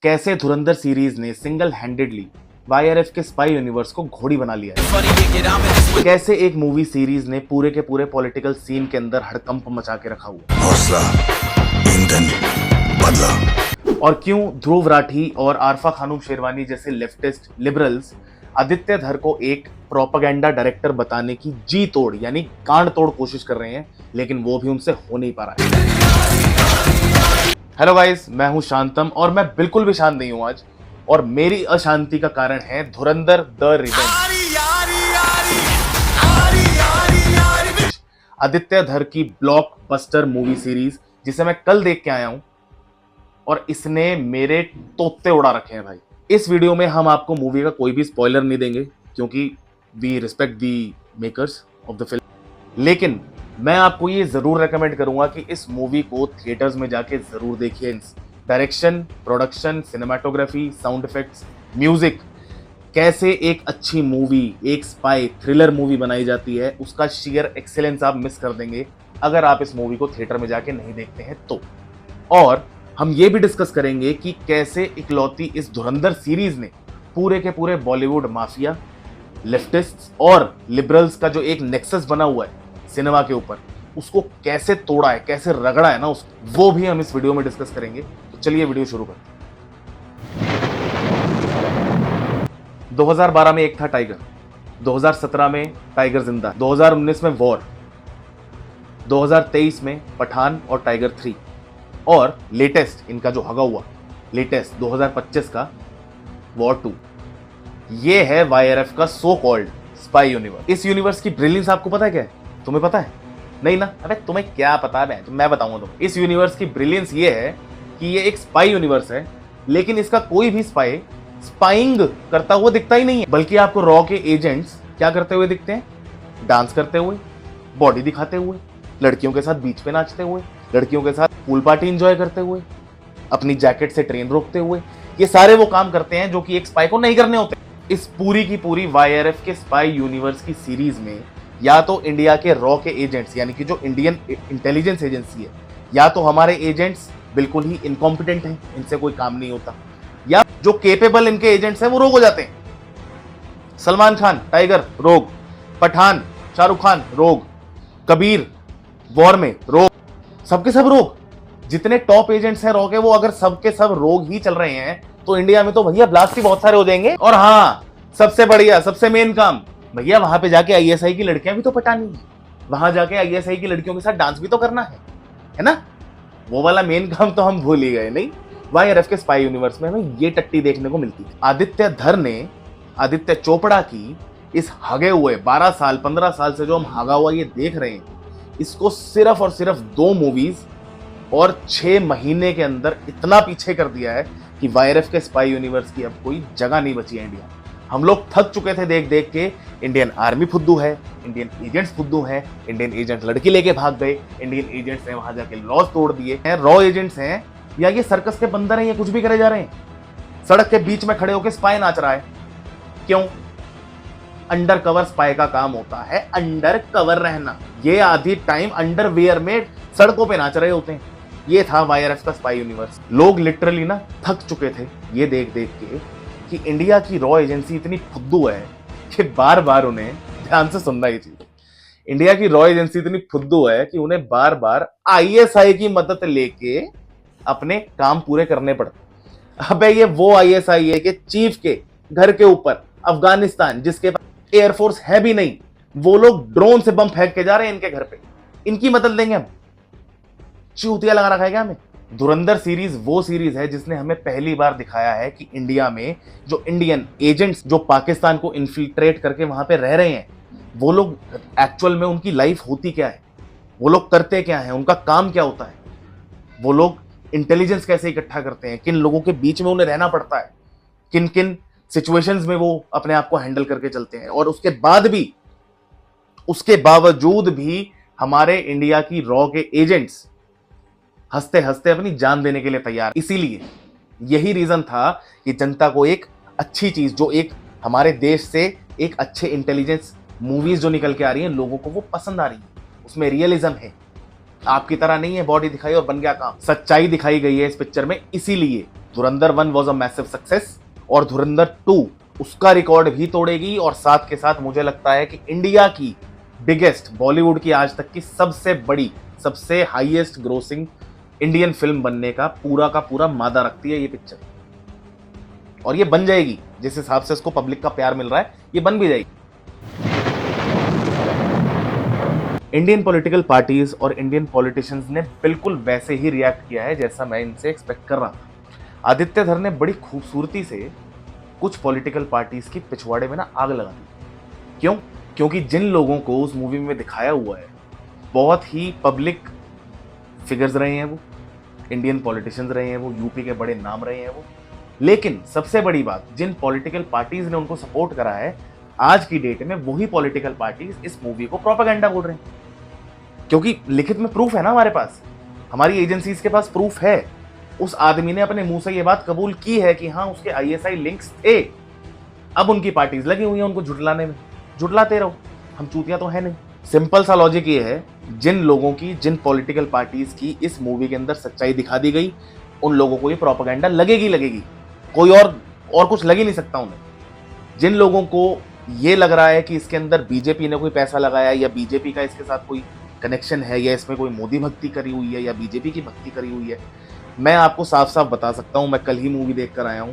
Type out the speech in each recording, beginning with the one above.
कैसे धुरंधर सीरीज ने single handedly YRF के स्पाई यूनिवर्स को घोड़ी बना लिया है। कैसे एक मूवी सीरीज ने पूरे के पूरे पॉलिटिकल सीन के अंदर हड़कंप मचा के रखा हुआ। हौसला, ईंधन, बदला। और क्यों ध्रुव राठी और आरफा खानूम शेरवानी जैसे लेफ्टिस्ट लिबरल्स आदित्य धर को एक प्रोपेगेंडा डायरेक्टर बताने की जी तोड़ यानी कांड तोड़ कोशिश कर रहे हैं, लेकिन वो भी उनसे हो नहीं पा रहा है। हेलो गाइस, मैं हूं शांतम और मैं बिल्कुल भी शांत नहीं हूं आज, और मेरी अशांति का कारण है धुरंधर द रिवेंज। आदित्य धर की ब्लॉकबस्टर मूवी सीरीज जिसे मैं कल देख के आया हूं और इसने मेरे तोते उड़ा रखे हैं भाई। इस वीडियो में हम आपको मूवी का कोई भी स्पॉइलर नहीं देंगे क्योंकि we respect the makers of the film, लेकिन मैं आपको ये जरूर रेकमेंड करूंगा कि इस मूवी को थिएटर्स में जाके जरूर देखिए। Direction, production, cinematography, sound effects, music, कैसे एक अच्छी मूवी, एक स्पाई थ्रिलर मूवी बनाई जाती है, उसका शेयर एक्सेलेंस आप मिस कर देंगे अगर आप इस मूवी को थिएटर में जाके नहीं देखते हैं तो। और हम ये भी डिस्कस करेंगे कि कैसे इकलौती इस धुरंधर सीरीज ने पूरे के पूरे बॉलीवुड माफिया, लेफ्टिस्ट्स और लिबरल्स का जो एक नेक्सस बना हुआ है सिनेमा के ऊपर, उसको कैसे तोड़ा है, कैसे रगड़ा है ना उसको, वो भी हम इस वीडियो में डिस्कस करेंगे। तो चलिए वीडियो शुरू करते हैं। 2012 में एक था टाइगर, 2017 में टाइगर जिंदा, 2019 में वॉर, 2023 में पठान और टाइगर 3, और लेटेस्ट इनका जो हगा हुआ लेटेस्ट 2025 का वॉर 2। ये है वाईआरएफ का सो कॉल्ड स्पाई यूनिवर्स। इस यूनिवर्स की ब्रिलियंस आपको पता है क्या है? तुम्हें पता है? नहीं ना? अबे तुम्हें क्या पता है? मैं बताऊंगा तुम्हें। इस यूनिवर्स की ब्रिलियंस ये है कि ये एक स्पाई यूनिवर्स है, लेकिन इसका कोई भी स्पाई स्पाइंग करता हुआ दिखता ही नहीं है, बल्कि आपको रॉ के एजेंट्स क्या करते हुए दिखते हैं? डांस करते हुए, बॉडी दिखाते हुए, लड़कियों के साथ बीच पे नाचते हुए, लड़कियों के साथ पूल पार्टी एंजॉय करते हुए, अपनी जैकेट से ट्रेन रोकते हुए। ये सारे वो काम करते हैं जो कि एक स्पाई को नहीं करने होते। इस पूरी की पूरी वाईआरएफ के स्पाई यूनिवर्स की सीरीज में या तो इंडिया के रॉ के एजेंट्स यानी कि जो इंडियन इंटेलिजेंस एजेंसी है, या तो हमारे एजेंट्स बिल्कुल ही इनकॉम्पिटेंट हैं, इनसे कोई काम नहीं होता, या जो केपेबल इनके एजेंट्स हैं वो रोग हो जाते हैं। सलमान खान टाइगर रोग, पठान शाहरुख खान रोग, कबीर वॉर में रोग, सबके सब रोग। जितने टॉप एजेंट्स हैं रॉ के, वो अगर सबके सब रोग ही चल रहे हैं तो इंडिया में तो भैया ब्लास्ट ही बहुत सारे हो जाएंगे। और हाँ, सबसे बढ़िया, सबसे मेन काम भैया, वहां पे जाके आईएसआई की लड़कियां भी तो पटानी है, वहां जाके आईएसआई की लड़कियों के साथ डांस भी तो करना है ना? वो वाला मेन काम तो हम भूल ही गए। नहीं, वाईआरएफ के स्पाई यूनिवर्स में हमें ये टट्टी देखने को मिलती है। आदित्य धर ने आदित्य चोपड़ा की इस हगे हुए 12 साल 15 साल से जो हम हगा हुआ ये देख रहे हैं, इसको सिर्फ और सिर्फ 2 मूवीज और 6 महीने के अंदर इतना पीछे कर दिया है कि वाईआरएफ के स्पाई यूनिवर्स की अब कोई जगह नहीं बची है इंडिया। हम लोग थक चुके थे देख देख के। इंडियन आर्मी फुद्दू है, इंडियन एजेंट्स फुद्दू है, इंडियन एजेंट लड़की लेके भाग गए, इंडियन एजेंट्स ने वहां जाके लॉज तोड़ दिए हैं, रॉ एजेंट्स हैं या ये सर्कस के बंदर हैं, ये कुछ भी करे जा रहे हैं। सड़क के बीच में खड़े होकर स्पाई नाच रहा है, क्यों? अंडर कवर स्पाई का काम होता है अंडर कवर रहना। ये आधी टाइम अंडरवियर में सड़कों पे नाच रहे होते हैं। ये था वाईआरएफ का स्पाई यूनिवर्स। लोग लिटरली ना थक चुके थे ये देख देख के कि इंडिया की रॉ एजेंसी इतनी फुद्दू है कि बार बार उन्हें, ध्यान से सुनना ये चीज, इंडिया की रॉ एजेंसी इतनी फुद्दू है कि उन्हें बार बार आईएसआई की मदद लेके अपने काम पूरे करने पड़ते। अबे ये वो आईएसआई है कि चीफ के घर के ऊपर अफगानिस्तान, जिसके पास एयरफोर्स है भी नहीं, वो लोग ड्रोन से बम फेंक के जा रहे हैं इनके घर पे। इनकी मदद लेंगे हम? चूतिया लगा रखा है क्या हमें? धुरंधर सीरीज वो सीरीज है जिसने हमें पहली बार दिखाया है कि इंडिया में जो इंडियन एजेंट्स जो पाकिस्तान को इन्फिल्ट्रेट करके वहां पे रह रहे हैं, वो लोग एक्चुअल में उनकी लाइफ होती क्या है, वो लोग करते क्या है, उनका काम क्या होता है, वो लोग इंटेलिजेंस कैसे इकट्ठा करते हैं, किन लोगों के बीच में उन्हें रहना पड़ता है, किन किन सिचुएशंस में वो अपने आप को हैंडल करके चलते हैं। और उसके बावजूद भी हमारे इंडिया की रॉ के एजेंट्स हंसते हंसते अपनी जान देने के लिए तैयार। इसीलिए यही रीजन था कि जनता को एक अच्छी चीज, जो एक हमारे देश से एक अच्छे इंटेलिजेंस मूवीज जो निकल के आ रही हैं, लोगों को वो पसंद आ रही है, उसमें रियलिज्म है। आपकी तरह नहीं है बॉडी दिखाई और बन गया काम, सच्चाई दिखाई गई है इस पिक्चर में। इसीलिए धुरंधर 1 वॉज अ मैसिव सक्सेस और धुरंधर 2 उसका रिकॉर्ड भी तोड़ेगी और साथ के साथ मुझे लगता है कि इंडिया की बिगेस्ट, बॉलीवुड की आज तक की सबसे बड़ी, सबसे हाईएस्ट ग्रोसिंग इंडियन फिल्म बनने का पूरा मादा रखती है ये पिक्चर। और ये बन जाएगी जिस हिसाब से इसको पब्लिक का प्यार मिल रहा है, ये बन भी जाएगी। इंडियन पॉलिटिकल पार्टीज और इंडियन पॉलिटिशियंस ने बिल्कुल वैसे ही रिएक्ट किया है जैसा मैं इनसे एक्सपेक्ट कर रहा था। आदित्य धर ने बड़ी खूबसूरती से कुछ पॉलिटिकल पार्टीज की पिछवाड़े में ना आग लगा दी। क्यों? क्योंकि जिन लोगों को उस मूवी में दिखाया हुआ है बहुत ही पब्लिक फिगर्स रहे हैं, वो इंडियन पॉलिटिशियंस रहे हैं, वो यूपी के बड़े नाम रहे हैं वो। लेकिन सबसे बड़ी बात, जिन पॉलिटिकल पार्टीज ने उनको सपोर्ट करा है, आज की डेट में वही पॉलिटिकल पार्टीज इस मूवी को प्रोपेगेंडा बोल रहे हैं। क्योंकि लिखित में प्रूफ है ना हमारे पास, हमारी एजेंसीज के पास प्रूफ है। उस आदमी ने अपने मुंह से ये बात कबूल की है कि हाँ उसके आईएसआई लिंक्स थे। अब उनकी पार्टीज लगी हुई हैं उनको झुटलाने में। झुटलाते रहो, हम चूतिया तो है नहीं। सिंपल सा लॉजिक ये है, जिन लोगों की, जिन पॉलिटिकल पार्टीज की इस मूवी के अंदर सच्चाई दिखा दी गई, उन लोगों को ये प्रोपेगेंडा लगेगी। कोई और कुछ लग ही नहीं सकता उन्हें। जिन लोगों को ये लग रहा है कि इसके अंदर बीजेपी ने कोई पैसा लगाया या बीजेपी का इसके साथ कोई कनेक्शन है या इसमें कोई मोदी भक्ति करी हुई है या बीजेपी की भक्ति करी हुई है, मैं आपको साफ साफ बता सकता हूं। मैं कल ही मूवी देख कर आया हूं।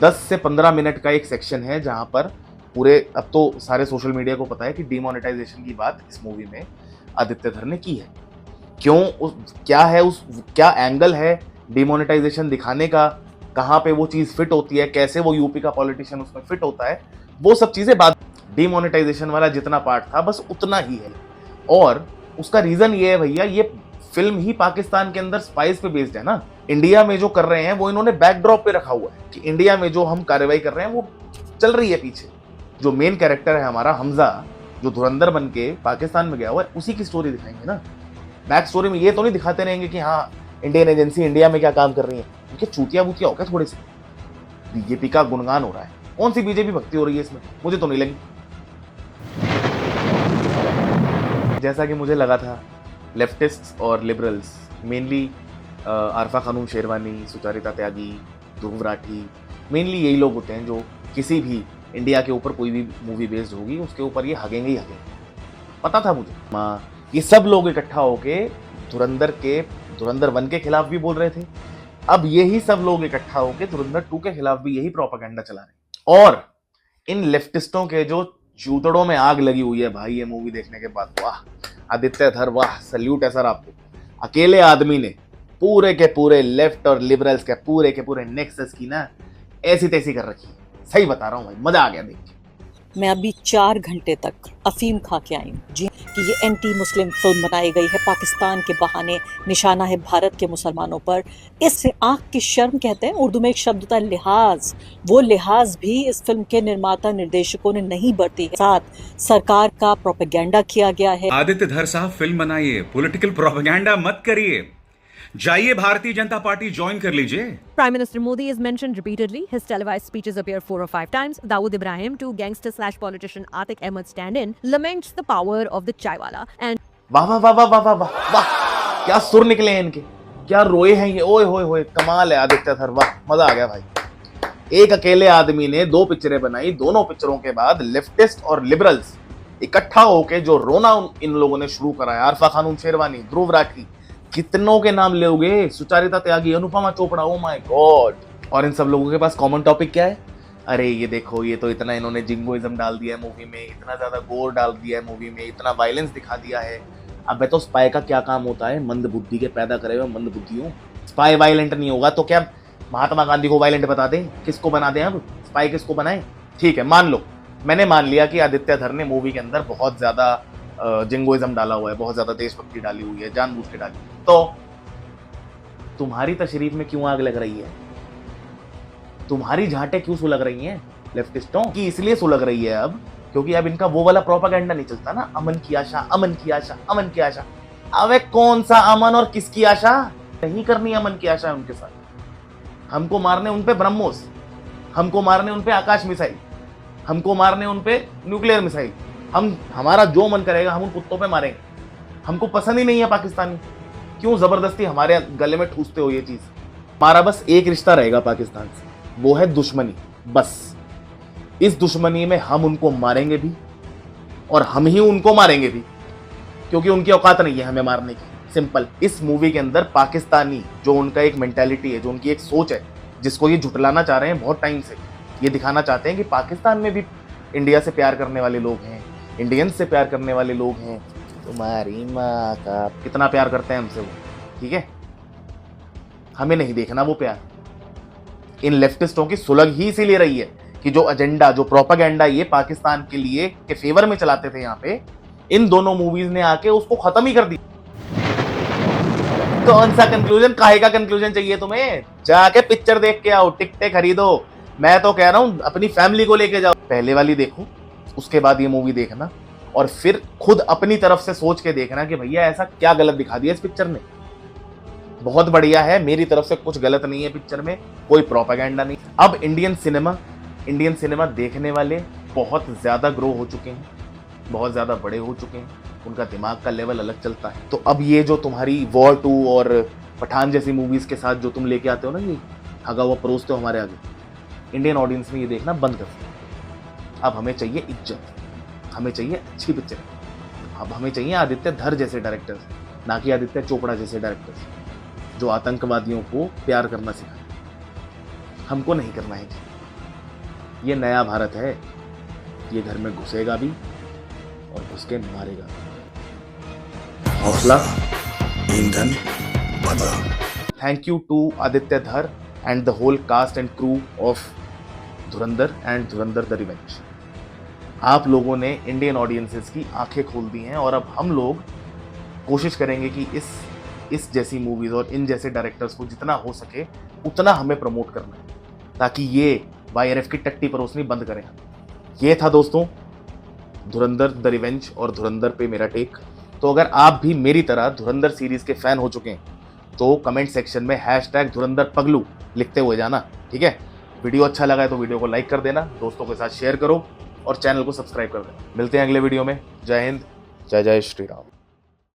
10 से 15 मिनट का एक सेक्शन है जहां पर पूरे, अब तो सारे सोशल मीडिया को पता है कि डीमोनेटाइजेशन की बात इस मूवी में आदित्य धर ने की है। क्या एंगल है डीमोनेटाइजेशन दिखाने का, कहां पे वो चीज फिट होती है, कैसे वो यूपी का पॉलिटिशियन उसमें फिट होता है, वो सब चीजें बात। डीमोनेटाइजेशन वाला जितना पार्ट था बस उतना ही है। और उसका रीजन ये है भैया, ये फिल्म ही पाकिस्तान के अंदर स्पाइस पे बेस्ड है ना। इंडिया में जो कर रहे हैं वो इन्होंने बैकड्रॉप पे रखा हुआ है कि इंडिया में जो हम कार्रवाई कर रहे हैं वो चल रही है पीछे। जो मेन कैरेक्टर है हमारा हमजा, जो धुरंधर बन के पाकिस्तान में गया हुआ है, उसी की स्टोरी दिखाएंगे ना। बैक स्टोरी में ये तो नहीं दिखाते रहेंगे कि हाँ इंडियन एजेंसी इंडिया में क्या काम कर रही है। उनके चूतिया बूतिया हो गया थोड़े से। बीजेपी का गुणगान हो रहा है, कौन सी बीजेपी भक्ति हो रही है इसमें? मुझे तो नहीं लगी। जैसा कि मुझे लगा था, लेफ्टिस्ट और लिबरल्स, मेनली आरफा खानूम शेरवानी, सुचारिता त्यागी, ध्रुव राठी, मेनली यही लोग होते हैं जो किसी भी इंडिया के ऊपर कोई भी मूवी बेस्ड होगी उसके ऊपर ये हगेंगे ही हगेंगे। पता था मुझे। ये सब लोग इकट्ठा होके धुरंधर 1 के खिलाफ भी बोल रहे थे। अब यही सब लोग इकट्ठा होके धुरंधर 2 के खिलाफ भी यही प्रोपेगेंडा चला रहे हैं। और इन लेफ्टिस्टों के जो चूतड़ों में आग लगी हुई है भाई ये मूवी देखने के बाद, वाह आदित्य धर, वाह सल्यूट है सर आपको। अकेले आदमी ने पूरे के पूरे लेफ्ट और लिबरल्स के पूरे नेक्सस की ना ऐसी तैसी कर रखी है। सही बता रहा हूँ भाई, मजा आ गया देख के। मैं अभी 4 घंटे तक अफीम खा के आई हूँ जी, कि ये एंटी मुस्लिम फिल्म बनाई गई है पाकिस्तान के बहाने, निशाना है भारत के मुसलमानों पर। इससे आंख की शर्म कहते हैं, उर्दू में एक शब्द होता है लिहाज, वो लिहाज भी इस फिल्म के निर्माता निर्देशकों ने नहीं बरती है। साथ सरकार का प्रोपेगेंडा किया गया है। आदित्य धर साहब फिल्म बनाइए, पॉलिटिकल प्रोपेगेंडा मत करिए। जाइए भारतीय जनता पार्टी ज्वाइन कर लीजिए। Prime Minister Modi is mentioned repeatedly. His televised speeches appear 4 or 5 times. Dawood Ibrahim, to gangster/politician Atik Ahmed stand-in, laments the power of the chaiwala and वाह वाह वाह वाह वाह वाह वाह वाह, क्या सुर निकले हैं इनके, क्या रोए हैं ये। ओए होए होए, कमाल है आदित्य धर, वाह मजा आ गया भाई। एक अकेले आदमी ने 2 पिक्चरें बनाई, दोनों पिक्चरों के बाद लेफ्टिस्ट और लिबरल्स इकट्ठा होके जो रोना इन लोगों ने शुरू कराया। आरफा खानूम शेरवानी, ध्रुव राठी, कितनों के नाम लोगे, Sucharita Tyagi, Anupama Chopra, oh my god. और इन सब लोगों के पास कॉमन टॉपिक क्या है? अरे ये देखो, ये तो इतना इन्होंने जिंगोइज्म डाल दिया है मूवी में, इतना ज्यादा गोर डाल दिया है मूवी में, इतना वायलेंस दिखा दिया है। अब तो स्पाई का क्या काम होता है? मंद बुद्धि के पैदा करे हुए मंद बुद्धियों। स्पाई वायलेंट नहीं होगा तो क्या महात्मा गांधी को वायलेंट बता दें? किसको बना दें? अब स्पाई किसको बनाए? ठीक है, मान लो, मैंने मान लिया कि आदित्य धर ने मूवी के अंदर बहुत ज्यादा जिंगोइज्म डाला हुआ है, बहुत ज्यादा देशभक्ति डाली हुई है, जानबूझ के डाली। तो तुम्हारी तशरीफ में क्यों आग लग रही है? तुम्हारी झांटे क्यों सुलग रही हैं लेफ्टिस्टों की? इसलिए सुलग रही है अब क्योंकि अब इनका वो वाला प्रोपेगेंडा नहीं चलता ना, अमन की आशा, अमन की आशा, अमन की आशा। अबे कौन सा अमन और किसकी आशा? नहीं करनी अमन की आशा उनके साथ। हमको मारने उन पे ब्रह्मोस, हमको मारने उन पे आकाश मिसाइल, हमको मारने उन पे न्यूक्लियर मिसाइल। हमारा जो मन करेगा हम उन कुत्तों पे मारेंगे। हमको पसंद ही नहीं है पाकिस्तानी। क्यों जबरदस्ती हमारे गले में ठूसते हो ये चीज? हमारा बस एक रिश्ता रहेगा पाकिस्तान से, वो है दुश्मनी। बस इस दुश्मनी में हम उनको मारेंगे भी और हम ही उनको मारेंगे भी, क्योंकि उनकी औकात नहीं है हमें मारने की। सिंपल। इस मूवी के अंदर पाकिस्तानी जो उनका एक मेंटालिटी है, जो उनकी एक सोच है, जिसको ये झुटलाना चाह रहे हैं बहुत टाइम से, ये दिखाना चाहते हैं कि पाकिस्तान में भी इंडिया से प्यार करने वाले लोग हैं, इंडियंस से प्यार करने वाले लोग हैं। तुम्हारी माँ का कितना प्यार करते हैं हमसे वो, ठीक है। हमें नहीं देखना वो प्यार। इन लेफ्टिस्टों की सुलग ही इसीलिए रही है कि जो एजेंडा, जो प्रोपेगेंडा ये पाकिस्तान के लिए के फेवर में चलाते थे यहाँ पे, इन दोनों मूवीज ने आके उसको खत्म ही कर दिया। कौन सा कंक्लूजन, काहे का कंक्लूजन चाहिए तुम्हें? जाके पिक्चर देख के आओ, टिकटें खरीदो। मैं तो कह रहा हूं अपनी फैमिली को लेके जाओ, पहले वाली देखो, उसके बाद ये मूवी देखना, और फिर खुद अपनी तरफ से सोच के देखना कि भैया ऐसा क्या गलत दिखा दिया इस पिक्चर ने। बहुत बढ़िया है, मेरी तरफ से कुछ गलत नहीं है पिक्चर में, कोई प्रोपेगेंडा नहीं। अब इंडियन सिनेमा देखने वाले बहुत ज्यादा ग्रो हो चुके हैं, बहुत ज्यादा बड़े हो चुके हैं, उनका दिमाग का लेवल अलग चलता है। तो अब ये जो तुम्हारी वॉर 2 और पठान जैसी मूवीज के साथ जो तुम लेके आते हो ना, ये हगा हुआ परोसते हो हमारे आगे, इंडियन ऑडियंस में ये देखना बंद कर दो। अब हमें चाहिए इज्जत, हमें चाहिए अच्छी पिक्चर, अब हमें चाहिए आदित्य धर जैसे डायरेक्टर्स, ना कि आदित्य चोपड़ा जैसे डायरेक्टर्स जो आतंकवादियों को प्यार करना सिखाए। हमको नहीं करना है। ये नया भारत है, ये घर में घुसेगा भी और घुस के मारेगा। हौसला, ईंधन, बदला। Thank you to Aditya Dhar and the whole cast and crew of Dhurandhar and Dhurandhar the revenge. आप लोगों ने इंडियन ऑडियंसेस की आंखें खोल दी हैं, और अब हम लोग कोशिश करेंगे कि इस जैसी मूवीज और इन जैसे डायरेक्टर्स को जितना हो सके उतना हमें प्रमोट करना है, ताकि ये YRF की टट्टी परोसनी बंद करें। ये था दोस्तों धुरंधर द रिवेंज और धुरंधर पे मेरा टेक। तो अगर आप भी मेरी तरह धुरंधर सीरीज के फैन हो चुके हैं तो कमेंट सेक्शन में #धुरंधरपगलू लिखते हुए जाना, ठीक है। वीडियो अच्छा लगा है तो वीडियो को लाइक कर देना, दोस्तों के साथ शेयर करो और चैनल को सब्सक्राइब कर देना। मिलते हैं अगले वीडियो में। जय हिंद, जय जय श्री राम।